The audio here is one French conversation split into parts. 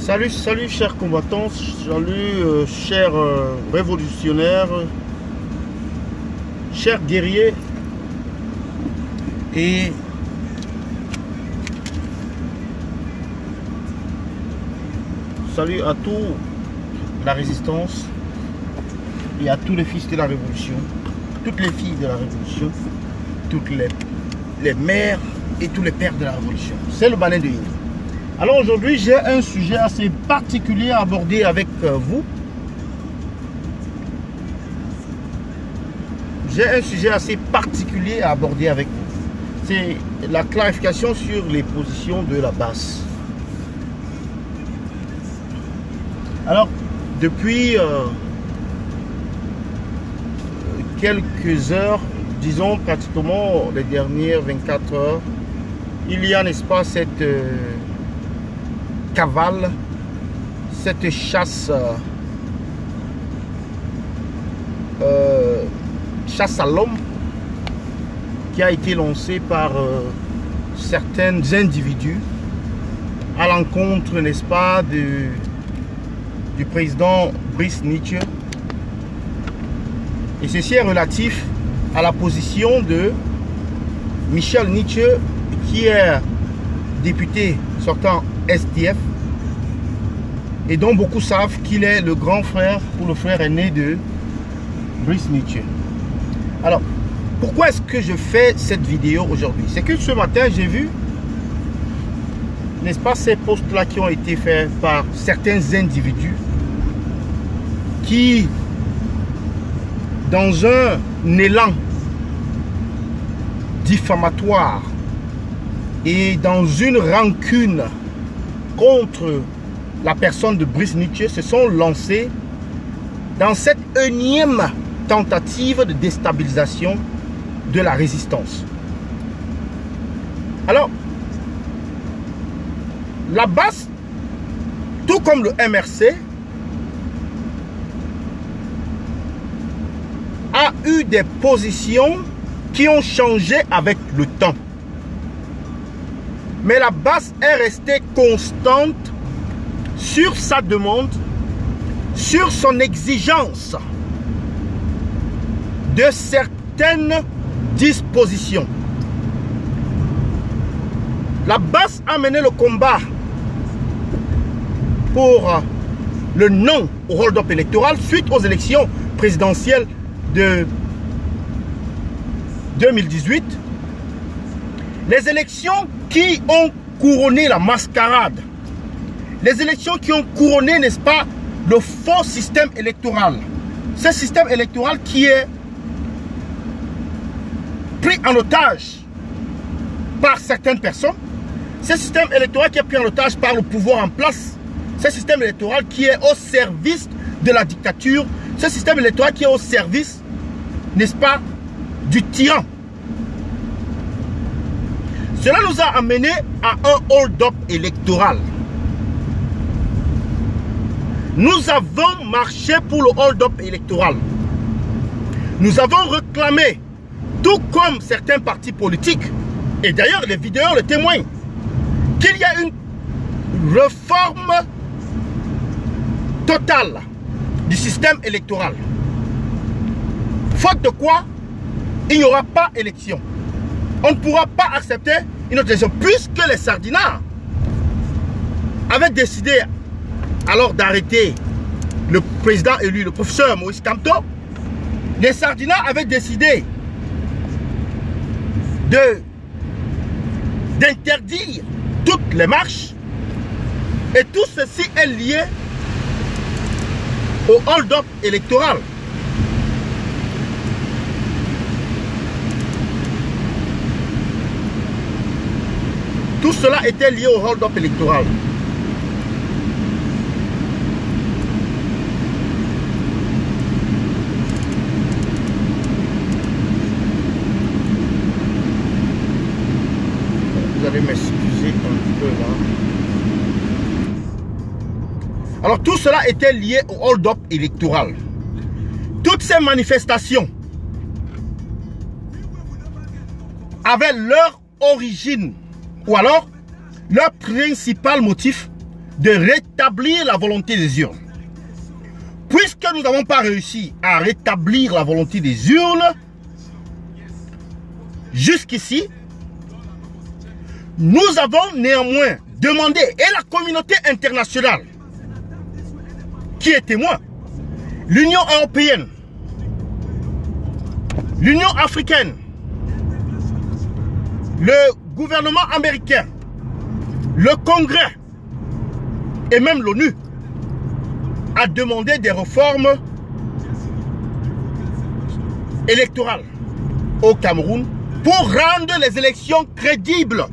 Salut, salut chers combattants, salut chers révolutionnaires, chers guerriers et salut à toute la résistance et à tous les fils de la révolution, toutes les filles de la révolution, toutes les mères et tous les pères de la révolution. C'est le Banin de Yini. Alors aujourd'hui, j'ai un sujet assez particulier à aborder avec vous. J'ai un sujet assez particulier à aborder avec vous. C'est la clarification sur les positions de la base. Alors, depuis quelques heures, disons pratiquement les dernières 24 heures, il y a, n'est-ce pas, cette cavale, cette chasse à l'homme qui a été lancée par certains individus à l'encontre, n'est-ce pas, du président Brice Nietzsche. Et ceci est relatif à la position de Michel Nietzsche, qui est député sortant SDF et dont beaucoup savent qu'il est le grand frère ou le frère aîné de Brice Nietzsche. Alors, pourquoi est-ce que je fais cette vidéo aujourd'hui? C'est que ce matin, j'ai vu, n'est-ce pas, ces posts-là qui ont été faits par certains individus qui, dans un élan diffamatoire et dans une rancune contre la personne de Brice Nietzsche, se sont lancés dans cette énième tentative de déstabilisation de la résistance. Alors, la base, tout comme le MRC, a eu des positions qui ont changé avec le temps. Mais la base est restée constante sur sa demande, sur son exigence de certaines dispositions. La base a mené le combat pour le non au hold-up électoral suite aux élections présidentielles de 2018. Les élections qui ont couronné la mascarade, les élections qui ont couronné, n'est-ce pas, le faux système électoral. Ce système électoral qui est pris en otage par certaines personnes, ce système électoral qui est pris en otage par le pouvoir en place, ce système électoral qui est au service de la dictature, ce système électoral qui est au service, n'est-ce pas, du tyran. Cela nous a amené à un hold-up électoral. Nous avons marché pour le hold-up électoral. Nous avons réclamé, tout comme certains partis politiques, et d'ailleurs les vidéos le témoignent, qu'il y a une réforme totale du système électoral. Faute de quoi, il n'y aura pas élection. On ne pourra pas accepter une autre élection, puisque les Sardinats avaient décidé alors d'arrêter le président élu, le professeur Moïse Kamto. Les Sardinats avaient décidé d'interdire toutes les marches, et tout ceci est lié au hold-up électoral. Tout cela était lié au hold-up électoral. Vous allez m'excuser un peu là. Alors tout cela était lié au hold-up électoral. Toutes ces manifestations avaient leur origine, ou alors leur principal motif, de rétablir la volonté des urnes. Puisque nous n'avons pas réussi à rétablir la volonté des urnes, jusqu'ici, nous avons néanmoins demandé, et la communauté internationale, qui est témoin, l'Union européenne, l'Union africaine, le gouvernement américain, le Congrès et même l'ONU a demandé des réformes électorales au Cameroun pour rendre les élections crédibles.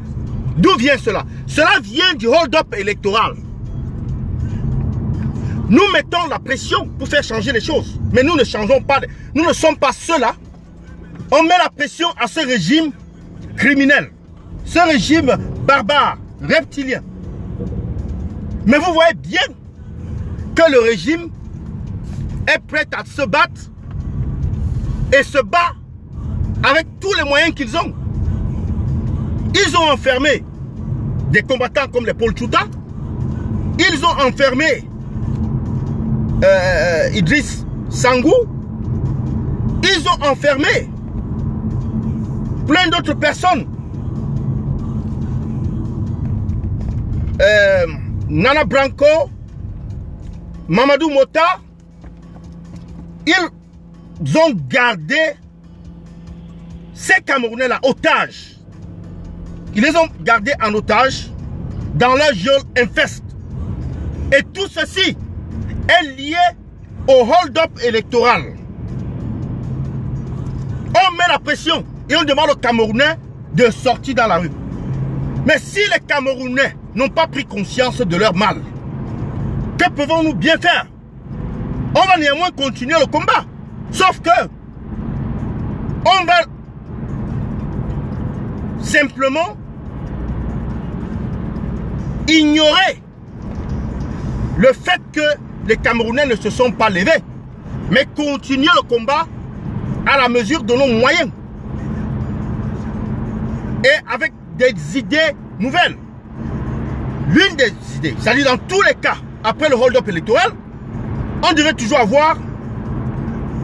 D'où vient cela? Cela vient du hold-up électoral. Nous mettons la pression pour faire changer les choses. Mais nous ne changeons pas. Nous ne sommes pas ceux-là. On met la pression à ce régime criminel. Ce régime barbare, reptilien. Mais vous voyez bien que le régime est prêt à se battre et se bat avec tous les moyens qu'ils ont. Ils ont enfermé des combattants comme les Paul Chouta. Ils ont enfermé Idriss Sangou. Ils ont enfermé plein d'autres personnes. Nana Branco, Mamadou Mota. Ils ont gardé ces Camerounais-là otages. Ils les ont gardés en otage dans leur geôle infeste. Et tout ceci est lié au hold-up électoral. On met la pression et on demande aux Camerounais de sortir dans la rue. Mais si les Camerounais n'ont pas pris conscience de leur mal, que pouvons-nous bien faire? On va néanmoins continuer le combat. Sauf que on va simplement ignorer le fait que les Camerounais ne se sont pas levés, mais continuer le combat à la mesure de nos moyens et avec des idées nouvelles. L'une des idées, c'est-à-dire dans tous les cas, après le hold-up électoral, on devait toujours avoir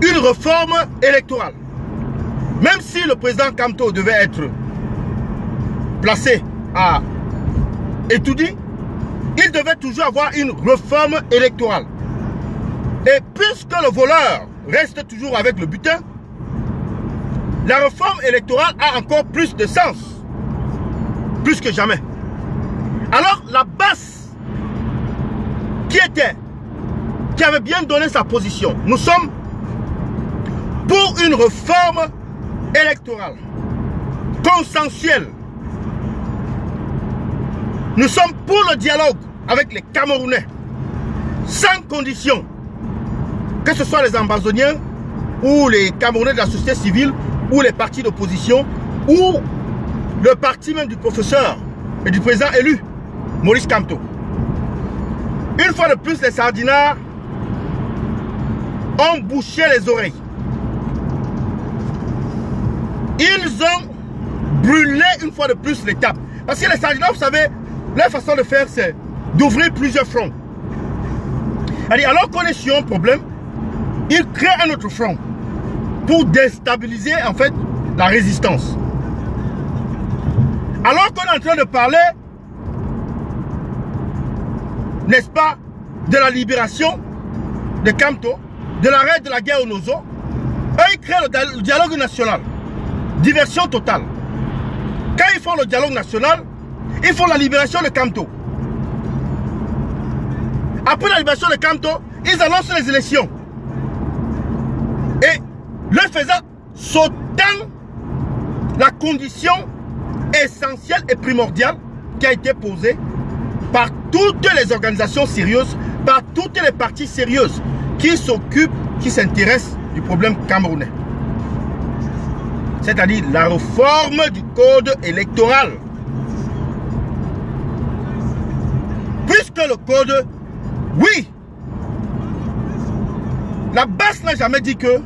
une réforme électorale. Même si le président Kamto devait être placé à Etoudi, il devait toujours avoir une réforme électorale. Et puisque le voleur reste toujours avec le butin, la réforme électorale a encore plus de sens. Plus que jamais. Alors la base qui avait bien donné sa position, nous sommes pour une réforme électorale consensuelle. Nous sommes pour le dialogue avec les Camerounais, sans condition, que ce soit les ambazoniens, ou les Camerounais de la société civile, ou les partis d'opposition, ou le parti même du professeur et du président élu, Maurice Kamto. Une fois de plus, les sardinards ont bouché les oreilles. Ils ont brûlé une fois de plus l'étape. Parce que les sardinards, vous savez, leur façon de faire, c'est d'ouvrir plusieurs fronts. Alors qu'on est sur un problème, ils créent un autre front pour déstabiliser en fait la résistance. Alors qu'on est en train de parler, n'est-ce pas, de la libération de Kamto, de l'arrêt de la guerre au Nozo, eux ils créent le dialogue national. Diversion totale. Quand ils font le dialogue national, ils font la libération de Kamto. Après la libération de Kamto, ils annoncent les élections. Et le faisant, sautant la condition essentielle et primordiale qui a été posée par toutes les organisations sérieuses, par toutes les parties sérieuses qui s'occupent, qui s'intéressent du problème camerounais. C'est-à-dire la réforme du code électoral. Puisque le code, oui, la base n'a jamais dit que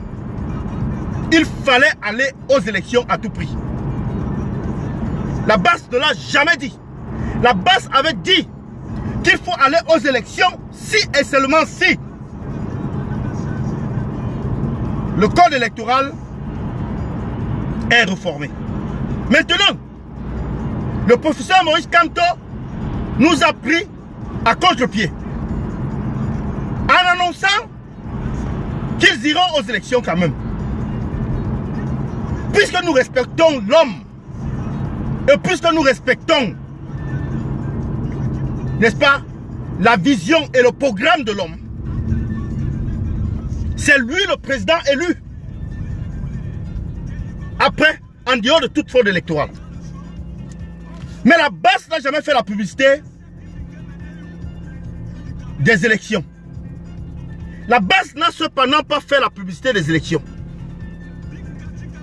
il fallait aller aux élections à tout prix. La base ne l'a jamais dit. La base avait dit qu'il faut aller aux élections si et seulement si le code électoral est réformé. Maintenant, le professeur Moïse Kamto nous a pris à contre-pied en annonçant qu'ils iront aux élections quand même. Puisque nous respectons l'homme et puisque nous respectons, n'est-ce pas, la vision et le programme de l'homme, c'est lui le président élu. Après, en dehors de toute fraude électorale. Mais la base n'a jamais fait la publicité des élections. La base n'a cependant pas fait la publicité des élections.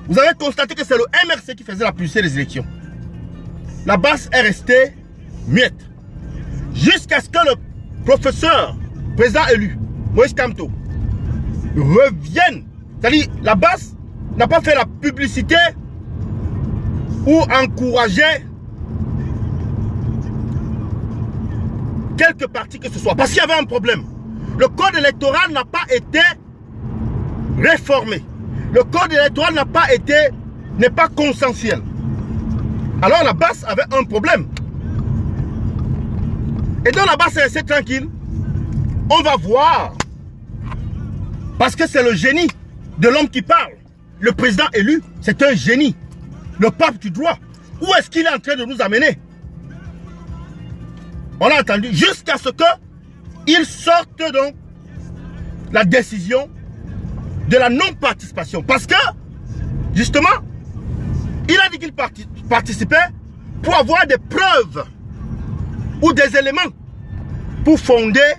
Vous avez constaté que c'est le MRC qui faisait la publicité des élections. La base est restée muette. Jusqu'à ce que le professeur, président élu, Moïse Kamto, revienne. C'est-à-dire, la base n'a pas fait la publicité ou encouragé quelque partie que ce soit. Parce qu'il y avait un problème. Le code électoral n'a pas été réformé. Le code électoral n'est pas consensuel. Alors la base avait un problème. Et donc la base est restée tranquille. On va voir. Parce que c'est le génie de l'homme qui parle. Le président élu, c'est un génie. Le pape du droit. Où est-ce qu'il est en train de nous amener? On a attendu jusqu'à ce qu'il sorte donc la décision de la non-participation. Parce que, justement, il a dit qu'il participait pour avoir des preuves ou des éléments pour fonder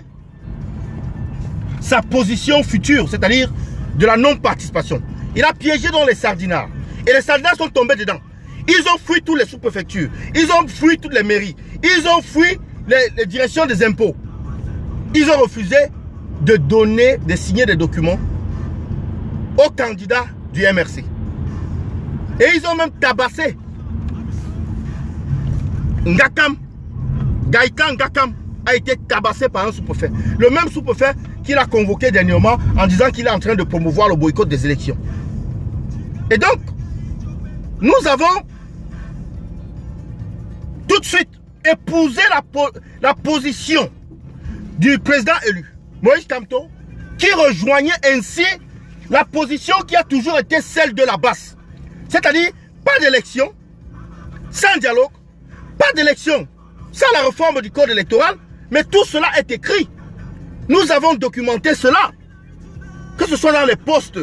sa position future, c'est-à-dire de la non-participation. Il a piégé dans les sardinards. Et les sardinards sont tombés dedans. Ils ont fui toutes les sous-préfectures. Ils ont fui toutes les mairies. Ils ont fui les directions des impôts. Ils ont refusé de signer des documents aux candidats du MRC. Et ils ont même tabassé Ngakam. Gaïkan Ngakam a été tabassé par un sous-préfet. Le même sous-préfet qu'il a convoqué dernièrement en disant qu'il est en train de promouvoir le boycott des élections. Et donc, nous avons tout de suite épousé la position du président élu, Moïse Kamto, qui rejoignait ainsi la position qui a toujours été celle de la base. C'est-à-dire, pas d'élection, sans dialogue, pas d'élection, sans la réforme du code électoral, mais tout cela est écrit. Nous avons documenté cela, que ce soit dans les postes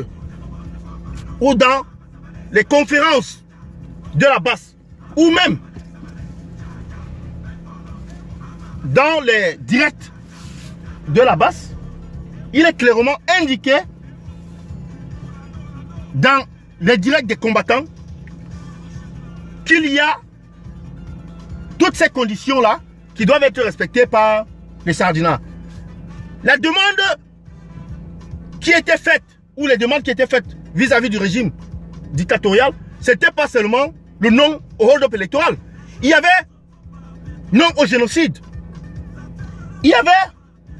ou dans les conférences de la base, ou même dans les directs de la base. Il est clairement indiqué dans les directs des combattants qu'il y a toutes ces conditions-là qui doivent être respectées par les sardinards. La demande qui était faite, ou les demandes qui étaient faites vis-à-vis du régime dictatorial, c'était pas seulement le non au hold-up électoral. Il y avait non au génocide. Il y avait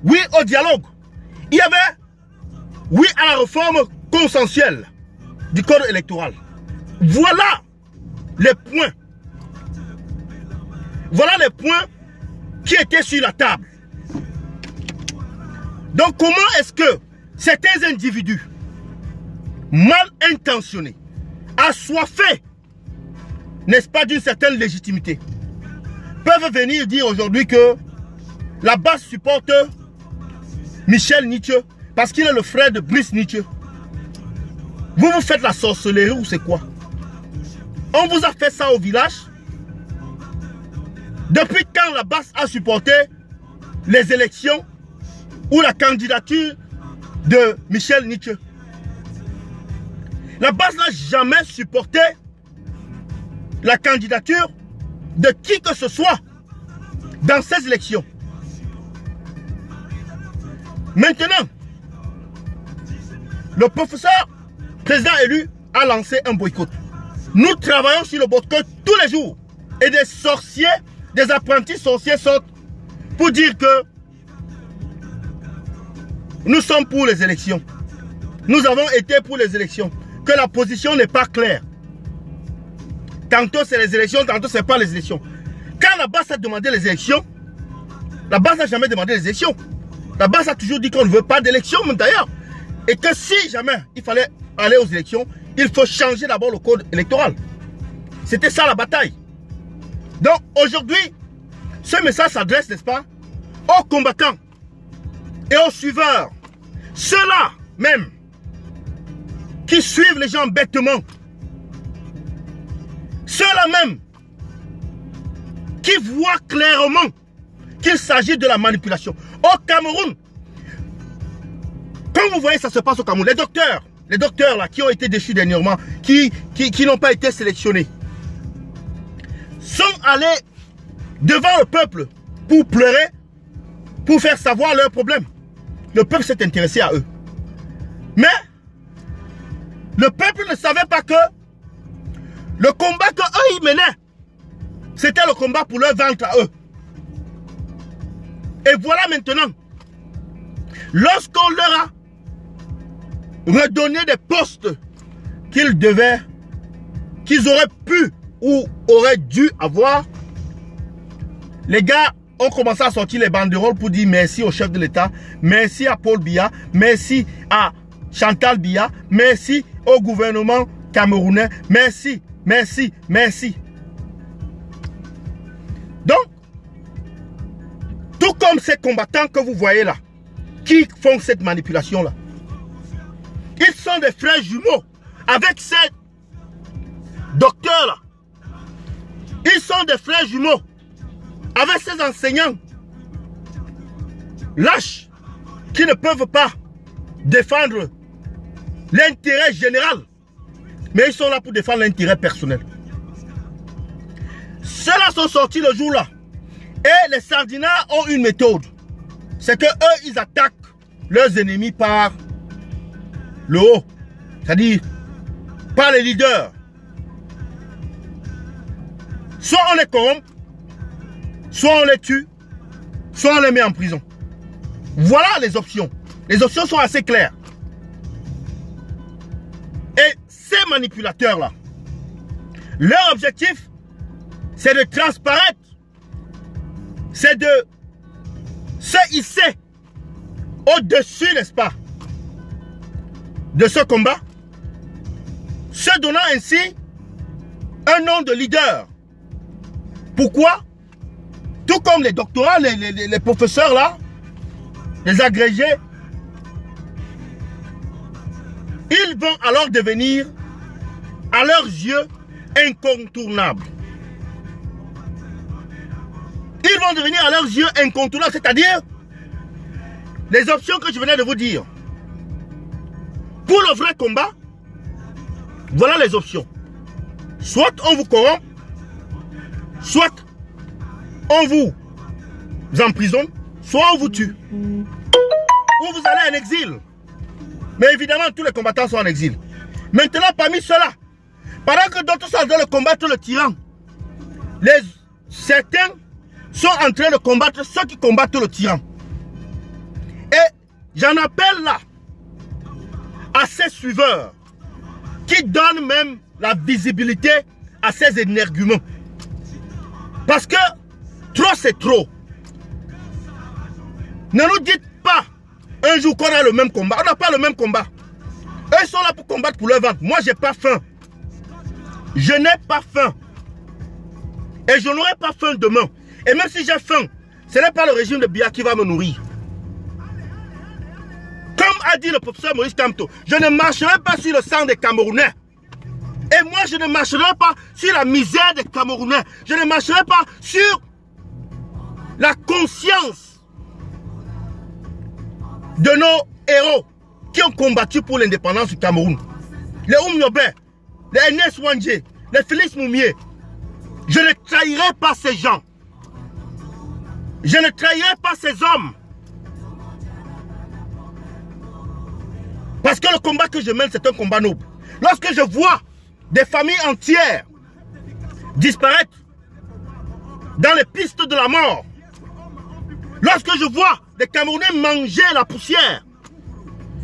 oui au dialogue. Il y avait oui à la réforme consensuelle du code électoral. Voilà les points. Voilà les points qui étaient sur la table. Donc comment est-ce que certains individus mal intentionnés, assoiffés, n'est-ce pas, d'une certaine légitimité, peuvent venir dire aujourd'hui que la base supporte Michel Nietzsche parce qu'il est le frère de Brice Nietzsche? Vous vous faites la sorcellerie ou c'est quoi? On vous a fait ça au village? Depuis quand la base a supporté les élections ou la candidature de Michel Nietzsche? La base n'a jamais supporté la candidature de qui que ce soit dans ces élections. Maintenant, le professeur président élu a lancé un boycott. Nous travaillons sur le boycott tous les jours. Et des sorciers, des apprentis sorciers sortent pour dire que nous sommes pour les élections. Nous avons été pour les élections. Que la position n'est pas claire. Tantôt c'est les élections, tantôt c'est pas les élections. Quand la base a demandé les élections, la base n'a jamais demandé les élections. La base a toujours dit qu'on ne veut pas d'élections, même d'ailleurs. Et que si jamais il fallait aller aux élections, il faut changer d'abord le code électoral. C'était ça la bataille. Donc aujourd'hui, ce message s'adresse, n'est-ce pas, aux combattants et aux suiveurs. Ceux-là même qui suivent les gens bêtement. Ceux-là même qui voient clairement qu'il s'agit de la manipulation. Au Cameroun, quand vous voyez ça se passe au Cameroun, les docteurs là, qui ont été déchus dernièrement, qui n'ont pas été sélectionnés, sont allés devant le peuple pour pleurer, pour faire savoir leurs problèmes. Le peuple s'est intéressé à eux. Mais le peuple ne savait pas que le combat qu'eux ils menaient, c'était le combat pour leur ventre à eux. Et voilà maintenant, lorsqu'on leur a redonné des postes qu'ils auraient pu ou auraient dû avoir, les gars ont commencé à sortir les banderoles pour dire merci au chef de l'État, merci à Paul Biya, merci à Chantal Biya, merci au gouvernement camerounais, merci, merci, merci. Donc, tout comme ces combattants que vous voyez là, qui font cette manipulation-là, ils sont des frères jumeaux avec ces docteurs-là. Ils sont des frères jumeaux avec ces enseignants lâches qui ne peuvent pas défendre l'intérêt général, mais ils sont là pour défendre l'intérêt personnel. Ceux-là sont sortis le jour-là. Et les sardinards ont une méthode. C'est que eux, ils attaquent leurs ennemis par le haut. C'est-à-dire par les leaders. Soit on les corrompt, soit on les tue, soit on les met en prison. Voilà les options. Les options sont assez claires. Et ces manipulateurs-là, leur objectif, c'est de transparaître, c'est de se hisser au-dessus, n'est-ce pas, de ce combat, se donnant ainsi un nom de leader. Pourquoi? Tout comme les doctorats, les professeurs là, les agrégés, ils vont alors devenir, à leurs yeux, incontournables. Ils vont devenir à leurs yeux incontournables, c'est-à-dire les options que je venais de vous dire. Pour le vrai combat, voilà les options. Soit on vous corrompt, soit on vous emprisonne, soit on vous tue. Ou vous allez en exil. Mais évidemment, tous les combattants sont en exil. Maintenant, parmi ceux-là, pendant que d'autres sont en train de combattre le tyran, certains sont en train de combattre ceux qui combattent le tyran. Et j'en appelle là à ces suiveurs qui donnent même la visibilité à ces énerguments. Parce que trop c'est trop. Ne nous dites pas un jour qu'on a le même combat. On n'a pas le même combat. Eux ils sont là pour combattre pour leur ventre. Moi j'ai pas faim. Je n'ai pas faim. Et je n'aurai pas faim demain. Et même si j'ai faim, ce n'est pas le régime de Biya qui va me nourrir. Comme a dit le professeur Maurice Kamto, je ne marcherai pas sur le sang des Camerounais. Et moi, je ne marcherai pas sur la misère des Camerounais. Je ne marcherai pas sur la conscience de nos héros qui ont combattu pour l'indépendance du Cameroun. Les Oumyobé, les Ernest Wandje, les Félix Moumié. Je ne trahirai pas ces gens. Je ne trahirai pas ces hommes. Parce que le combat que je mène, c'est un combat noble. Lorsque je vois des familles entières disparaître dans les pistes de la mort, Lorsque je vois des Camerounais manger la poussière,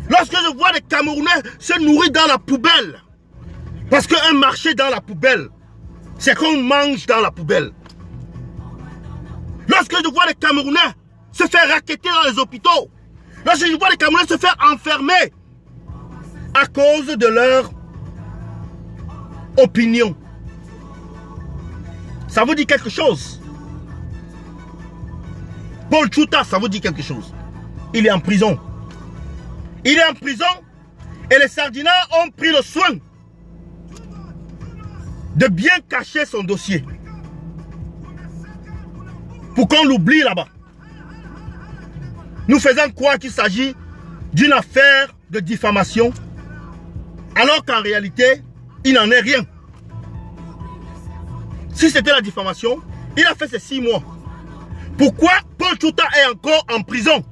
lorsque je vois des Camerounais se nourrir dans la poubelle, parce qu'un marché dans la poubelle, c'est qu'on mange dans la poubelle. Lorsque je vois les Camerounais se faire racketter dans les hôpitaux, lorsque je vois les Camerounais se faire enfermer à cause de leur opinion, ça vous dit quelque chose. Paul Tchouta, ça vous dit quelque chose. Il est en prison. Il est en prison et les Sardinats ont pris le soin de bien cacher son dossier pour qu'on l'oublie là-bas. Nous faisons croire qu'il s'agit d'une affaire de diffamation, alors qu'en réalité, il n'en est rien. Si c'était la diffamation, il a fait ses 6 mois. Pourquoi Paul Tchouta est encore en prison?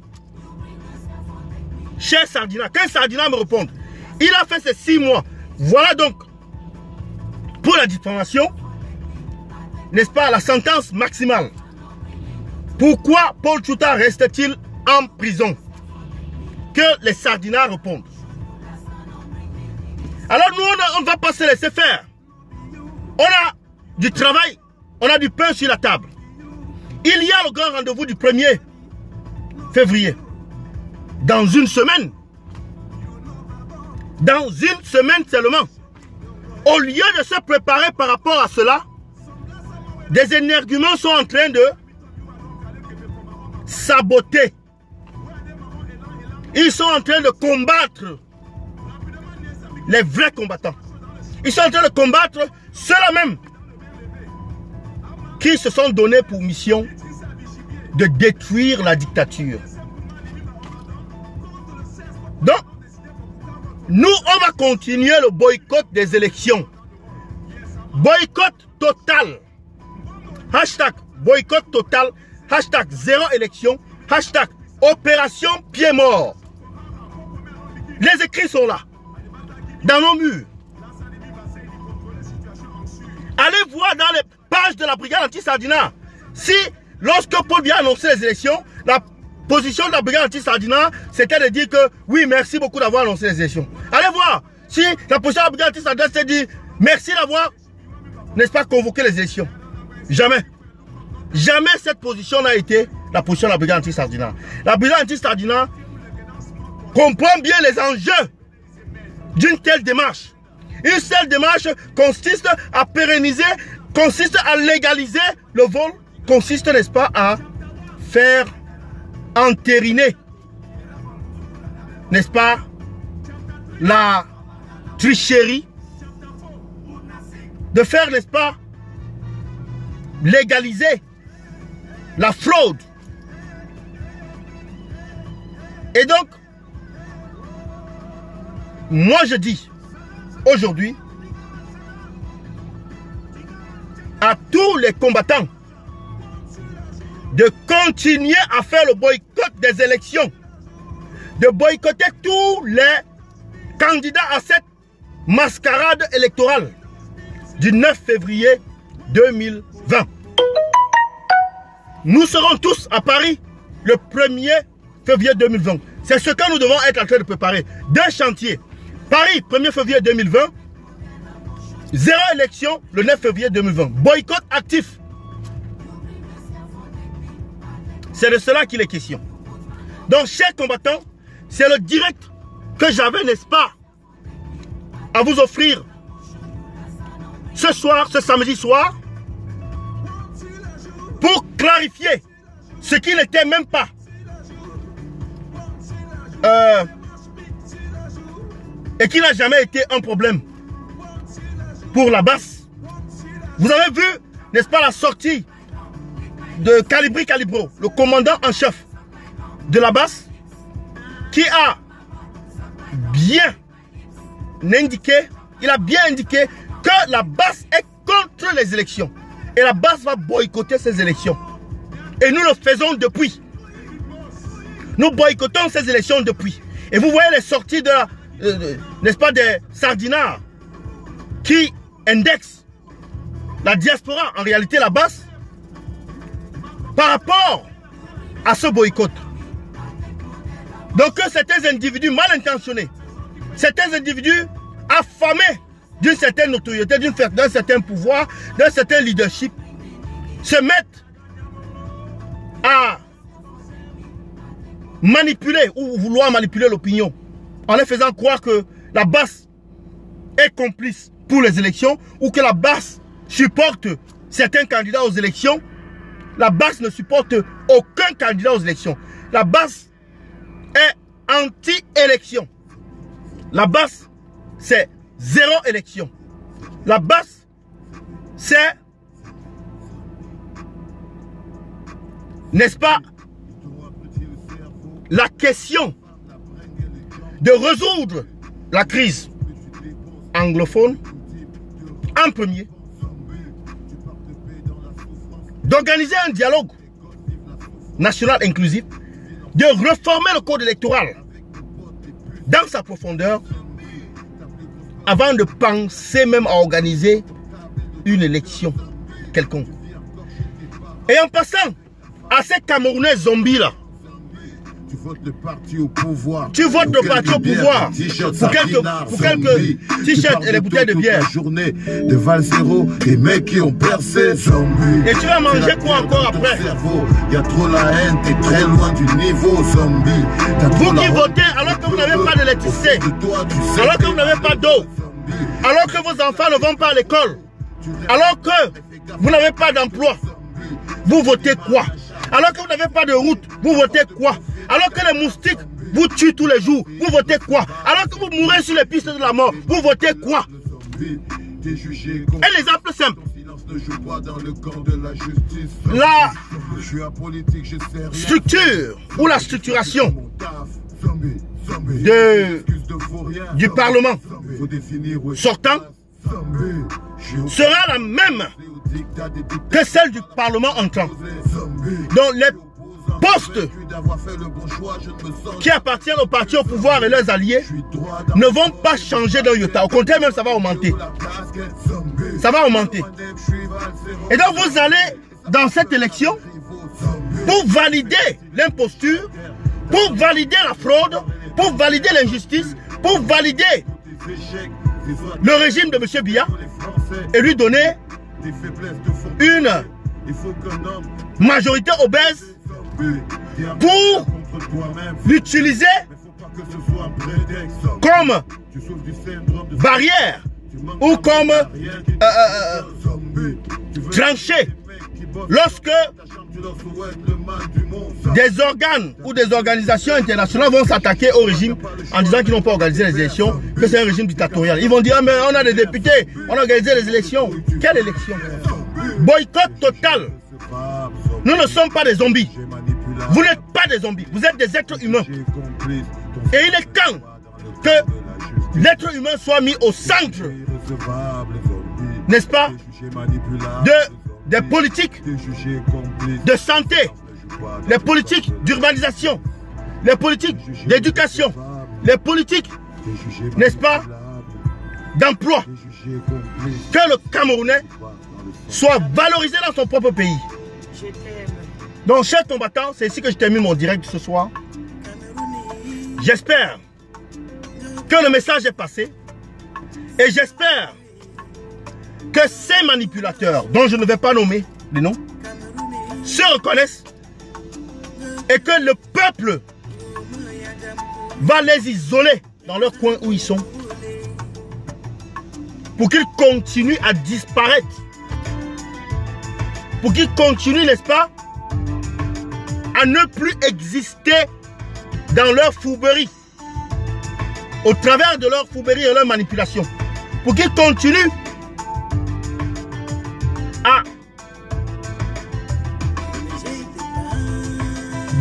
Cher Sardina, qu'un Sardina me réponde. Il a fait ses 6 mois. Voilà donc, pour la diffamation, n'est-ce pas, la sentence maximale. Pourquoi Paul Tchouta reste-t-il en prison? Que les Sardinats répondent. Alors nous, on ne va pas se laisser faire. On a du travail, on a du pain sur la table. Il y a le grand rendez-vous du 1er février. Dans une semaine. Dans une semaine seulement. Au lieu de se préparer par rapport à cela, des énerguments sont en train de saboter. Ils sont en train de combattre les vrais combattants. Ils sont en train de combattre ceux-là même qui se sont donnés pour mission de détruire la dictature. Donc, nous, on va continuer le boycott des élections. Boycott total. Hashtag boycott total. Hashtag 0 élection. Hashtag opération pied mort. Les écrits sont là. Dans nos murs. Allez voir dans les pages de la brigade anti-Sardina. Si, lorsque Paul Biya a annoncé les élections, la position de la brigade anti-Sardina, c'était de dire que oui, merci beaucoup d'avoir annoncé les élections. Allez voir si la position de la brigade anti-Sardina, c'est de dire merci d'avoir, n'est-ce pas, convoqué les élections. Jamais. Jamais cette position n'a été la position de la brigade anti-Sardina. La brigade anti-Sardina comprend bien les enjeux d'une telle démarche. Une telle démarche consiste à pérenniser, consiste à légaliser le vol, consiste, n'est-ce pas, à faire entériner, n'est-ce pas, la tricherie, de faire, n'est-ce pas, légaliser la fraude. Et donc, moi je dis aujourd'hui à tous les combattants de continuer à faire le boycott des élections, de boycotter tous les candidats à cette mascarade électorale du 9 février 2020. Nous serons tous à Paris le 1er février 2020. C'est ce que nous devons être en train de préparer. Deux chantiers. Paris, 1er février 2020. 0 élection le 9 février 2020. Boycott actif. C'est de cela qu'il est question. Donc, chers combattants, c'est le direct que j'avais, n'est-ce pas, à vous offrir ce soir, ce samedi soir, pour clarifier ce qui n'était même pas et qui n'a jamais été un problème pour la basse. Vous avez vu, n'est-ce pas, la sortie de Calibri Calibro, le commandant en chef de la basse, qui a bien indiqué, il a bien indiqué que la basse est contre les élections. Et la basse va boycotter ces élections. Et nous le faisons depuis. Nous boycottons ces élections depuis. Et vous voyez les sorties de la, n'est-ce pas, des Sardinards qui indexent la diaspora, en réalité la basse, par rapport à ce boycott. Donc certains individus mal intentionnés, certains individus affamés d'une certaine notoriété, d'un certain pouvoir, d'un certain leadership, se mettent à manipuler ou vouloir manipuler l'opinion en leur faisant croire que la base est complice pour les élections ou que la base supporte certains candidats aux élections. La base ne supporte aucun candidat aux élections. La base est anti-élection. La base, c'est zéro élection. La base, c'est, n'est-ce pas, la question de résoudre la crise anglophone en premier, d'organiser un dialogue national inclusif, de réformer le code électoral dans sa profondeur avant de penser même à organiser une élection quelconque. Et en passant à ces Camerounais zombies là, tu votes le parti au pouvoir. Tu votes le parti au pouvoir pour quelques t-shirts et les bouteilles de bière. Journée de Valsero, des mecs qui ont percé zombie. Et tu vas manger quoi encore après? Il y a trop la haine, t'es très loin du niveau zombie. Vous qui votez alors que vous n'avez pas d'électricité, alors que vous n'avez pas d'eau, alors que vos enfants ne vont pas à l'école, alors que vous n'avez pas d'emploi, vous votez quoi? Alors que vous n'avez pas de route, vous votez quoi? Alors que les moustiques vous tuent tous les jours, vous votez quoi? Alors que vous mourrez sur les pistes de la mort, vous votez quoi? Un exemple simple. La structure ou la structuration du Parlement sortant sera la même que celle du Parlement entrant. Donc les postes qui appartiennent au parti au pouvoir et leurs alliés ne vont pas changer d'un iota. Au contraire, même ça va augmenter. Ça va augmenter. Et donc vous allez dans cette élection pour valider l'imposture, pour valider la fraude, pour valider l'injustice, pour valider le régime de M. Biya et lui donner une majorité obèse pour l'utiliser comme barrière ou comme tranchée lorsque des organes ou des organisations internationales vont s'attaquer au régime en disant qu'ils n'ont pas organisé les élections, que c'est un régime dictatorial. Ils vont dire, ah, mais on a des députés, on a organisé les élections. Quelle élection? Boycott total. Nous ne sommes pas des zombies. Vous n'êtes pas des zombies, vous êtes des êtres humains. Et il est temps que l'être humain soit mis au centre, n'est-ce pas, des politiques de santé, les politiques d'urbanisation, les politiques d'éducation, les politiques, n'est-ce pas, d'emploi. Que le Camerounais soit valorisé dans son propre pays. Donc, chers combattants, c'est ici que je termine mon direct ce soir. J'espère que le message est passé et j'espère que ces manipulateurs, dont je ne vais pas nommer les noms, se reconnaissent et que le peuple va les isoler dans leur coin où ils sont pour qu'ils continuent à disparaître, pour qu'ils continuent, n'est-ce pas, à ne plus exister dans leur fourberie, au travers de leur fourberie et leur manipulation, pour qu'ils continuent à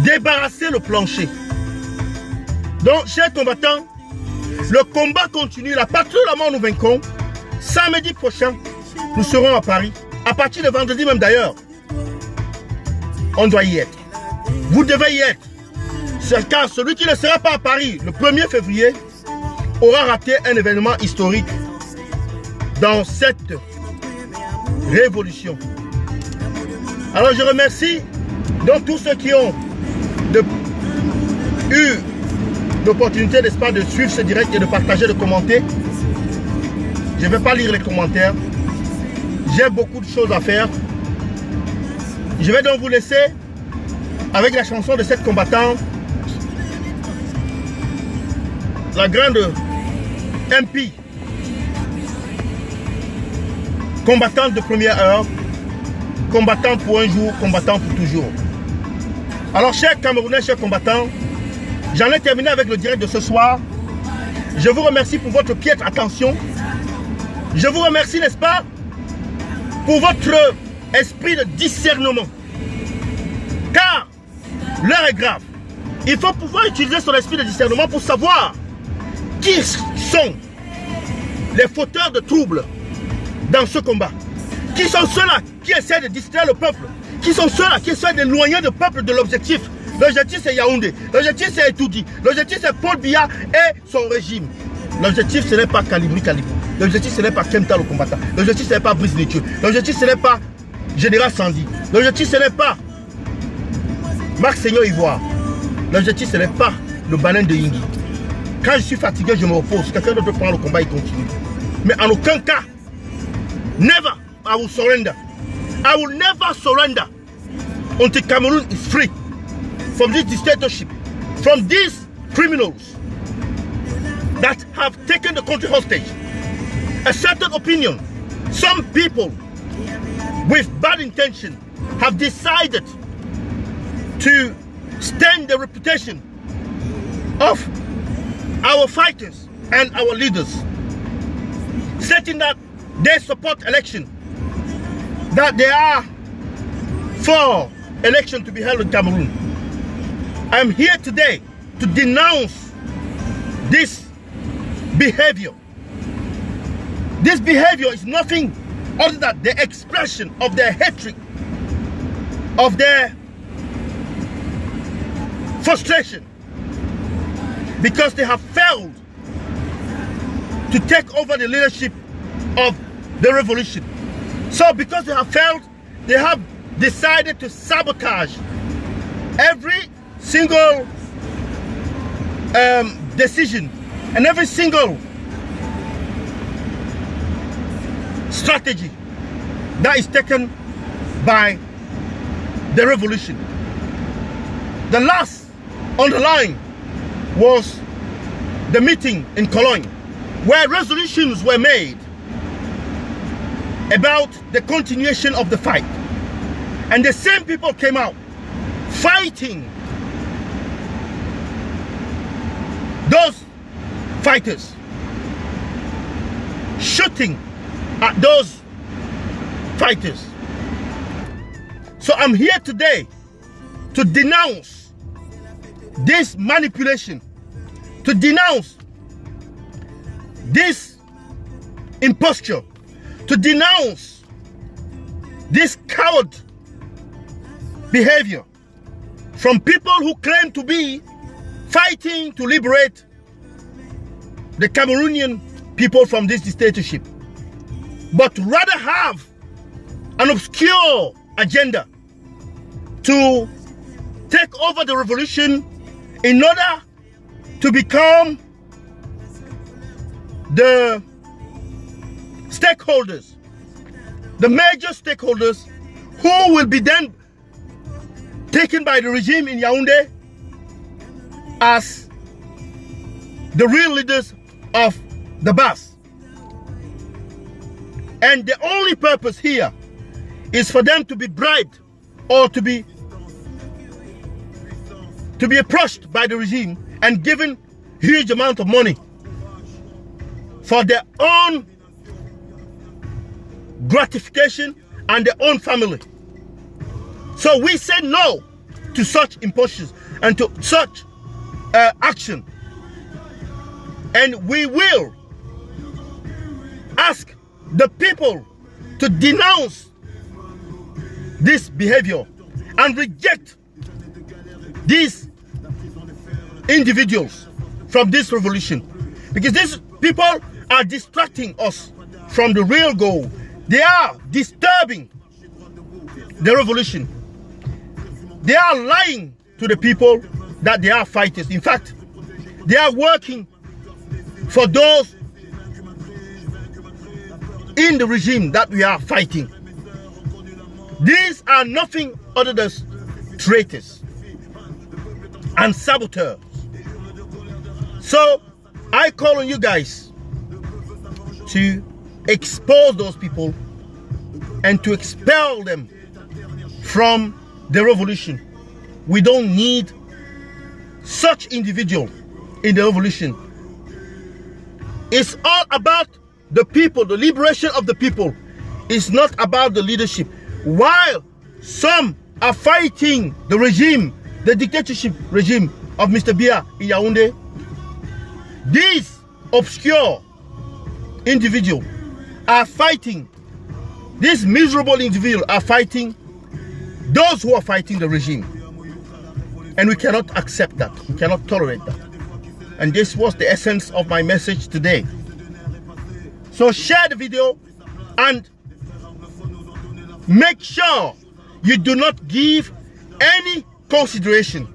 débarrasser le plancher. Donc, chers combattants, le combat continue. La patrie de la mort, nous vaincrons. Samedi prochain, nous serons à Paris. À partir de vendredi même d'ailleurs, on doit y être. Vous devez y être. Car celui qui ne sera pas à Paris le 1er février aura raté un événement historique dans cette révolution. Alors je remercie donc tous ceux qui ont eu l'opportunité, n'est-ce pas, de suivre ce direct et de partager, de commenter. Je ne vais pas lire les commentaires. J'ai beaucoup de choses à faire. Je vais donc vous laisser avec la chanson de cette combattante, la grande MP, combattante de première heure, combattante pour un jour, combattant pour toujours. Alors, chers Camerounais, chers combattants, j'en ai terminé avec le direct de ce soir. Je vous remercie pour votre piètre attention. Je vous remercie, n'est-ce pas, pour votre esprit de discernement. Car l'heure est grave. Il faut pouvoir utiliser son esprit de discernement pour savoir qui sont les fauteurs de troubles dans ce combat. Qui sont ceux-là qui essaient de distraire le peuple? Qui sont ceux-là qui essaient d'éloigner le peuple de l'objectif? L'objectif c'est Yaoundé, l'objectif c'est Etoudi, l'objectif c'est Paul Biya et son régime. L'objectif ce n'est pas Kalibri Kalibou, l'objectif ce n'est pas Kemta le combattant, l'objectif ce n'est pas Brice Nithieu, l'objectif ce n'est pas Général Sandy, l'objectif ce n'est pas Marc Seigneur Ivoire, l'objectif ce n'est pas le baleine de Yingi. Quand je suis fatigué, je me repose, quelqu'un d'autre prend le combat et continue. Mais en aucun cas, never I will surrender. I will never surrender until Cameroon is free from this dictatorship, from these criminals that have taken the country hostage. A certain opinion, some people with bad intention have decided to stain the reputation of our fighters and our leaders, stating that they support election, that they are for election to be held in Cameroon. I am here today to denounce this behavior. This behavior is nothing other than the expression of their hatred, of their frustration, because they have failed to take over the leadership of the revolution. So because they have failed, they have decided to sabotage every single decision and every single strategy that is taken by the revolution. The last on the line was the meeting in Cologne, where resolutions were made about the continuation of the fight. And the same people came out fighting those fighters, shooting at those fighters. So I'm here today to denounce this manipulation, to denounce this imposture, to denounce this coward behavior from people who claim to be fighting to liberate the Cameroonian people from this dictatorship, but rather have an obscure agenda to take over the revolution in order to become the stakeholders, the major stakeholders who will be then taken by the regime in Yaoundé as the real leaders of the BAS. And the only purpose here is for them to be bribed or to be approached by the regime and given huge amount of money for their own gratification and their own family. So we say no to such impulsions and to such action. And we will ask the people to denounce this behavior and reject these individuals from this revolution, because these people are distracting us from the real goal. They are disturbing the revolution. They are lying to the people that they are fighters. In fact, they are working for those in the regime that we are fighting. These are nothing other than traitors and saboteurs. So I call on you guys to expose those people and to expel them from the revolution. We don't need such individual in the revolution. It's all about the people, the liberation of the people. It's not about the leadership. While some are fighting the regime, the dictatorship regime of Mr. Biya in Yaoundé, these obscure individuals are fighting, these miserable individuals are fighting those who are fighting the regime. And we cannot accept that. We cannot tolerate that. And this was the essence of my message today. So share the video and make sure you do not give any consideration.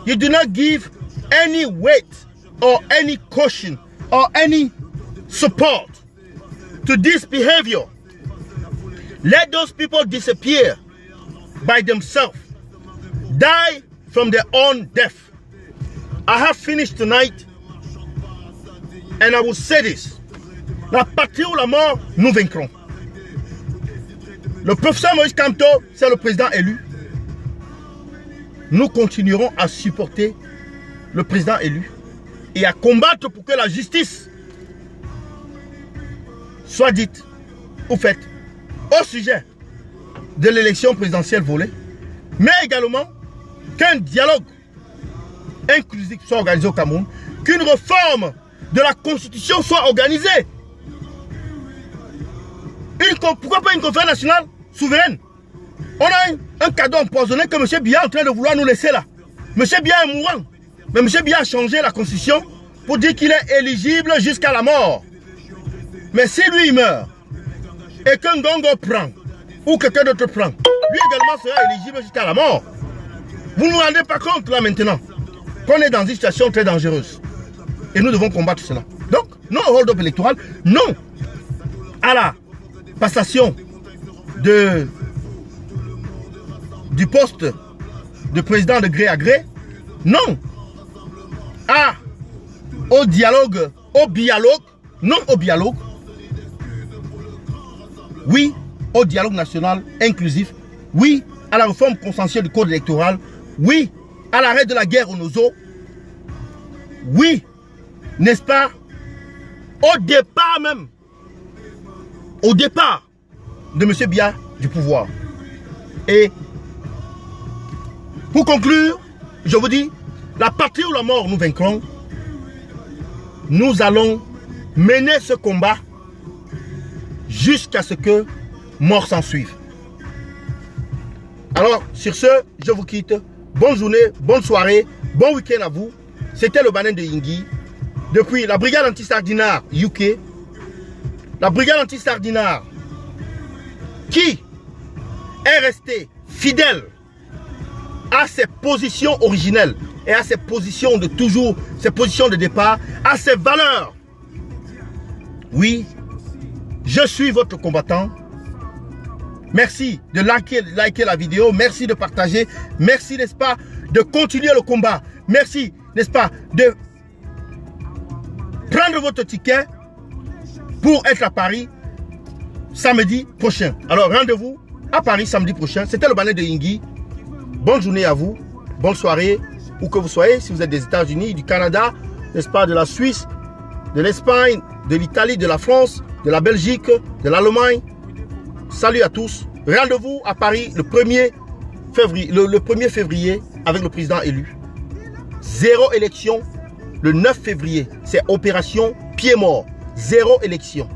You do not give any weight or any caution or any support to this behavior. Let those people disappear by themselves, die from their own death. I have finished tonight and I will say this: la patrie ou la mort, nous vaincrons. Le professeur Moïse Kamto, c'est le président élu. Nous continuerons à supporter le président élu et à combattre pour que la justice soit dite ou faite au sujet de l'élection présidentielle volée, mais également qu'un dialogue inclusif soit organisé au Cameroun, qu'une réforme de la Constitution soit organisée. Pourquoi pas une conférence nationale souveraine? On a un cadeau empoisonné que M. Biya est en train de vouloir nous laisser là. M. Biya est mourant, mais M. Biya a changé la Constitution pour dire qu'il est éligible jusqu'à la mort. Mais si lui il meurt et qu'un Ngongo prend ou quelqu'un d'autre prend, lui également sera éligible jusqu'à la mort. Vous ne vous rendez pas compte là maintenant qu'on est dans une situation très dangereuse et nous devons combattre cela. Donc non au hold-up électoral, non à la passation du poste de président de gré à gré, non au dialogue, non au dialogue, oui au dialogue national inclusif, oui à la réforme consensuelle du code électoral, oui à l'arrêt de la guerre au Nozo, oui, n'est-ce pas, au départ même, au départ de M. Biya du pouvoir. Et pour conclure, je vous dis, la patrie ou la mort, nous vaincrons. Nous allons mener ce combat jusqu'à ce que mort s'en suive. Alors, sur ce, je vous quitte. Bonne journée, bonne soirée, bon week-end à vous. C'était le Banen de Yingui. Depuis la brigade anti-sardinard UK, la brigade anti-sardinard qui est restée fidèle à ses positions originelles et à ses positions de toujours, ses positions de départ, à ses valeurs. Oui, je suis votre combattant. Merci de liker la vidéo, merci de partager, merci, n'est-ce pas, de continuer le combat. Merci, n'est-ce pas, de prendre votre ticket pour être à Paris samedi prochain. Alors rendez-vous à Paris samedi prochain. C'était le Banen de Yingui. Bonne journée à vous, bonne soirée, où que vous soyez, si vous êtes des États-Unis, du Canada, n'est-ce pas, de la Suisse, de l'Espagne, de l'Italie, de la France, de la Belgique, de l'Allemagne. Salut à tous. Rendez-vous à Paris le 1er février, le 1er février avec le président élu. 0 élection le 9 février. C'est opération pied mort. 0 élection.